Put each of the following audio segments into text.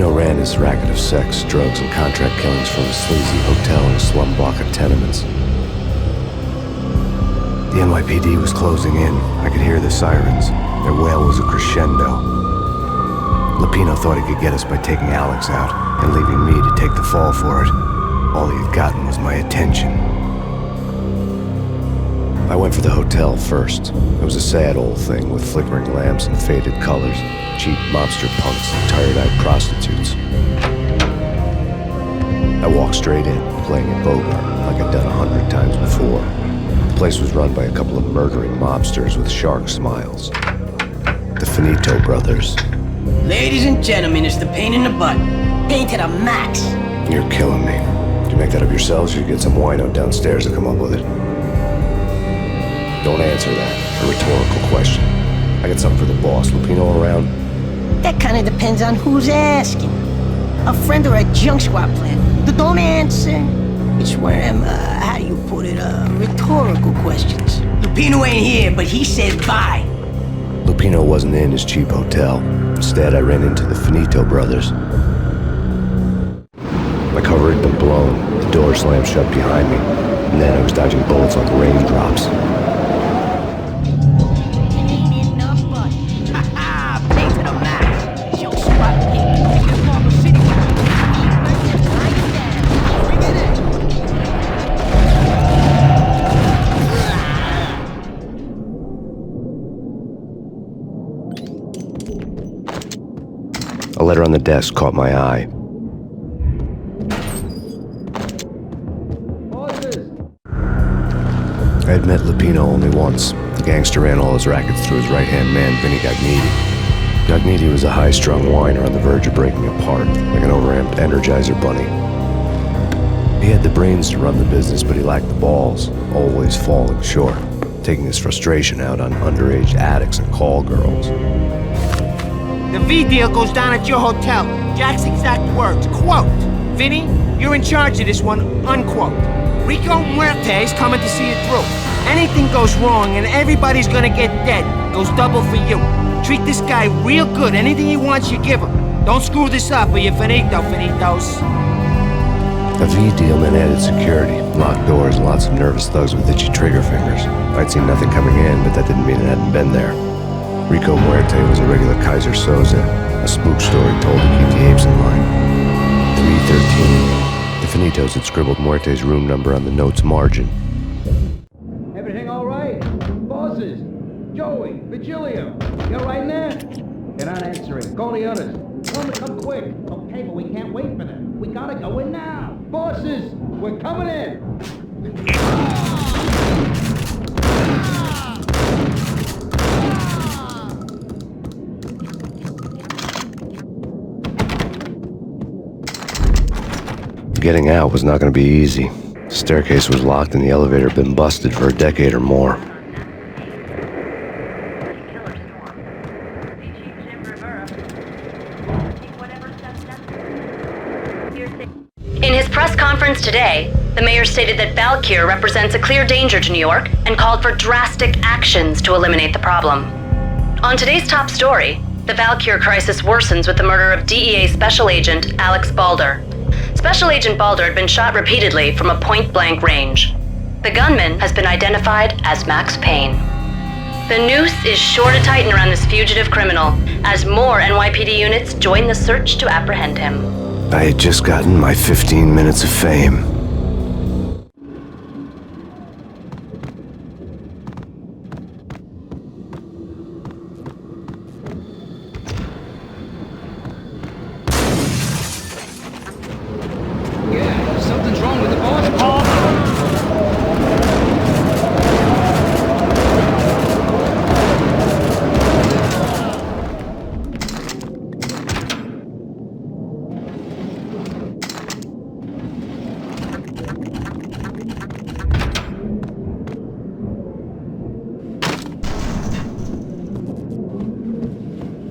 Lupino ran his racket of sex, drugs, and contract killings from a sleazy hotel in a slum block of tenements. The NYPD was closing in. I could hear the sirens. Their wail was a crescendo. Lupino thought he could get us by taking Alex out and leaving me to take the fall for it. All he had gotten was my attention. I went for the hotel first. It was a sad old thing with flickering lamps and faded colors, cheap mobster punks and tired-eyed prostitutes. I walked straight in, playing a Bogart like I'd done 100 times before. The place was run by a couple of murdering mobsters with shark smiles. The Finito brothers. Ladies and gentlemen, it's the pain in the butt. Pain to the max. You're killing me. Did you make that up yourselves or you get some wino downstairs to come up with it? Don't answer that. A rhetorical question. I got something for the boss. Lupino around? That kind of depends on who's asking. A friend or a junk squad plan. Don't answer. It's one of them, how do you put it, rhetorical questions. Lupino ain't here, but he said bye. Lupino wasn't in his cheap hotel. Instead, I ran into the Finito brothers. My cover had been blown. The door slammed shut behind me. And then I was dodging bullets like raindrops. A letter on the desk caught my eye. I had met Lupino only once. The gangster ran all his rackets through his right-hand man, Vinny Gagniti. Gagniti was a high-strung whiner on the verge of breaking apart, like an overamped Energizer bunny. He had the brains to run the business, but he lacked the balls, always falling short, taking his frustration out on underage addicts and call girls. The V deal goes down at your hotel. Jack's exact words, quote, "Vinny, you're in charge of this one," unquote. Rico Muerte's coming to see it through. Anything goes wrong and everybody's gonna get dead. Goes double for you. Treat this guy real good. Anything he wants, you give him. Don't screw this up or you're finito, finitos. A V deal meant added security, locked doors, and lots of nervous thugs with itchy trigger fingers. I'd seen nothing coming in, but that didn't mean it hadn't been there. Rico Muerte was a regular Kaiser Soze, a spook story told to keep the apes in line. 313. The Finitos had scribbled Muerte's room number on the note's margin. Everything all right? Bosses? Joey? Vigilio? You all right in there? They're not answering. Call the others. Tell them to come quick. Okay, but we can't wait for them. We gotta go in now. Bosses, we're coming in. Getting out was not going to be easy. The staircase was locked and the elevator had been busted for a decade or more. In his press conference today, the mayor stated that Valkyr represents a clear danger to New York and called for drastic actions to eliminate the problem. On today's top story, the Valkyr crisis worsens with the murder of DEA Special Agent Alexu Bolder. Special Agent Bolder had been shot repeatedly from a point-blank range. The gunman has been identified as Max Payne. The noose is sure to tighten around this fugitive criminal as more NYPD units join the search to apprehend him. I had just gotten my 15 minutes of fame.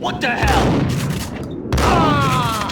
What the hell? Ah!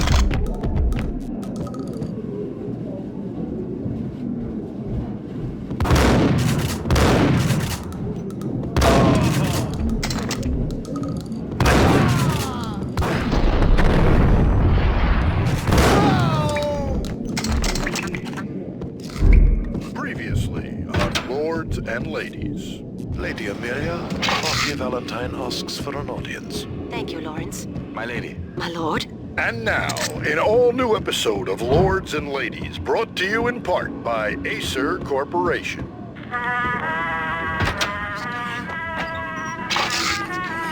Valentine asks for an audience. Thank you, Lawrence. My lady. My lord? And now, an all-new episode of Lords and Ladies, brought to you in part by Acer Corporation.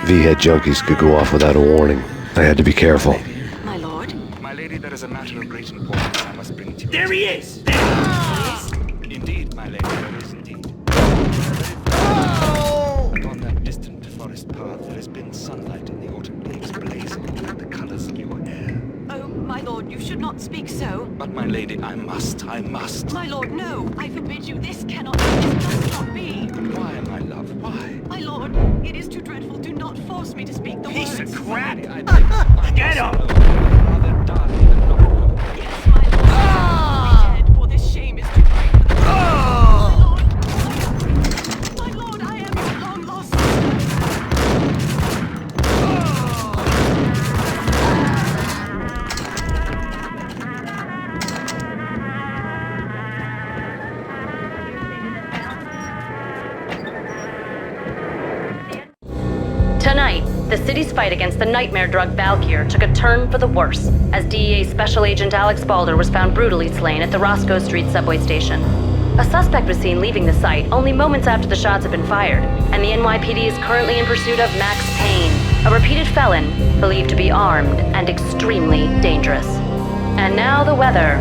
V-head junkies could go off without a warning. I had to be careful. My lord? My lady, there is a matter of great importance I must bring to you. There he is! Indeed, my lady, there is indeed. Upon that distant forest path, there has been sunlight in the autumn leaves blazing with the colors of your hair. Oh, my lord, you should not speak so. But, my lady, I must. My lord, no. I forbid you. This cannot be. This must not be. Why, my love, why? My lord, it is too dreadful. Do not force me to speak the Piece words. of crap! I Get up! rather die than not know. Yes, my lord. Be dead, for this shame is too great for the My lord, I am your long lost sister. Tonight, the city's fight against the nightmare drug Valkyr took a turn for the worse as DEA Special Agent Alex Bolder was found brutally slain at the Roscoe Street subway station. A suspect was seen leaving the site only moments after the shots had been fired, and the NYPD is currently in pursuit of Max Payne, a repeated felon believed to be armed and extremely dangerous. And now the weather.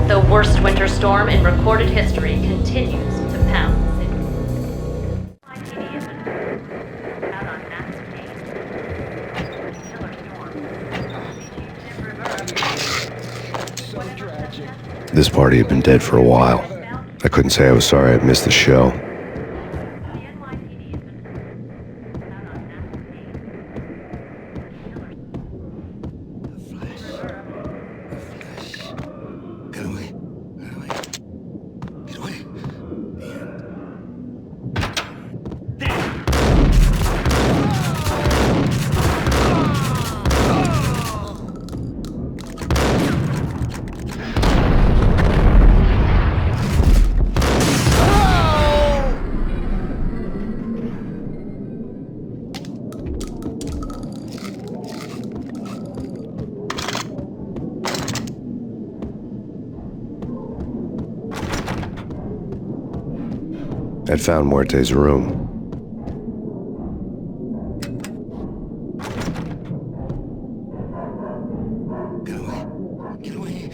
The worst winter storm in recorded history continues to pound the city. NYPD is out on Max Payne. Killer storm. This party had been dead for a while. I couldn't say I was sorry I'd missed the show. Get away. Get away. Get away. I'd found Muerte's room. Get away. Get away.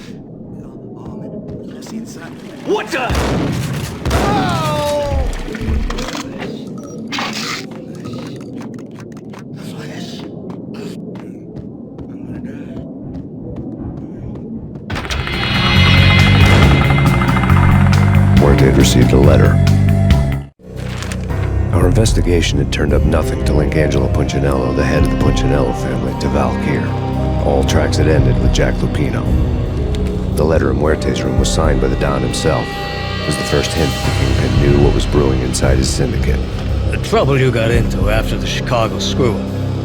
Oh, man. Let's see inside. What the? Flesh. I'm gonna die. Muerte had received a letter. Our investigation had turned up nothing to link Angelo Punchinello, the head of the Punchinello family, to Valkyr. All tracks had ended with Jack Lupino. The letter in Muerte's room was signed by the Don himself. It was the first hint that the Kingpin knew what was brewing inside his syndicate. The trouble you got into after the Chicago screw-up.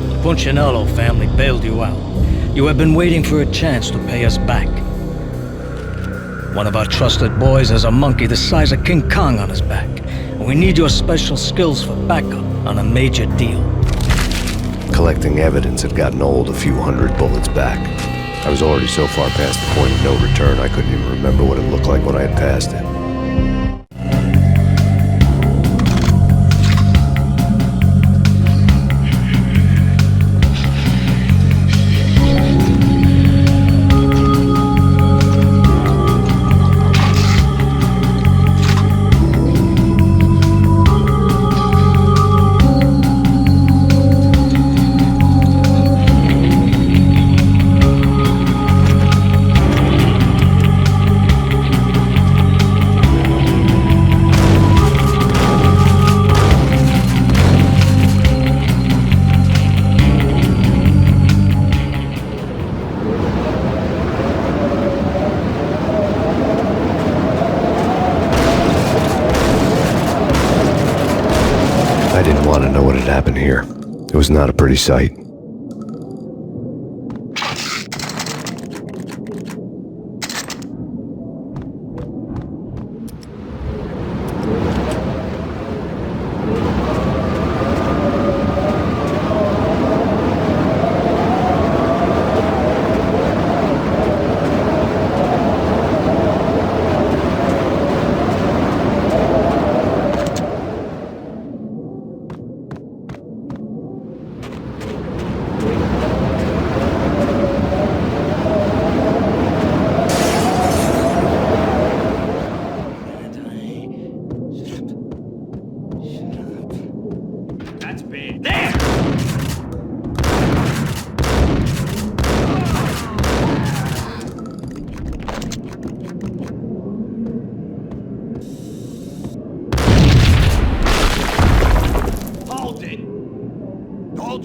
The Punchinello family bailed you out. You have been waiting for a chance to pay us back. One of our trusted boys has a monkey the size of King Kong on his back. And we need your special skills for backup on a major deal. Collecting evidence had gotten old a few hundred bullets back. I was already so far past the point of no return I couldn't even remember what it looked like when I had passed it. I didn't want to know what had happened here. It was not a pretty sight.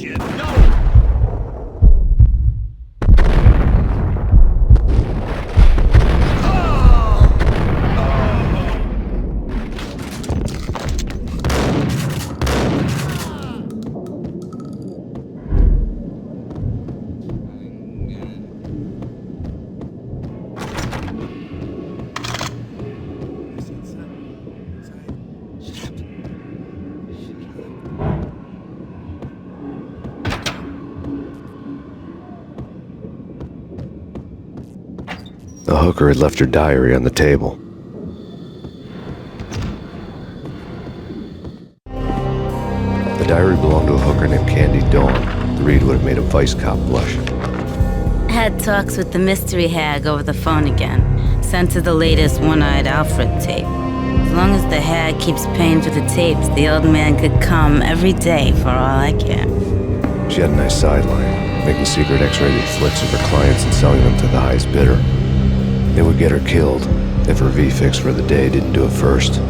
idiot! No! The hooker had left her diary on the table. The diary belonged to a hooker named Candy Dawn. The read would have made a vice cop blush. Had talks with the mystery hag over the phone again. Sent her the latest one-eyed Alfred tape. As long as the hag keeps paying for the tapes, the old man could come every day for all I care. She had a nice sideline, making secret X-rated flicks of her clients and selling them to the highest bidder. It would get her killed if her V-fix for the day didn't do it first.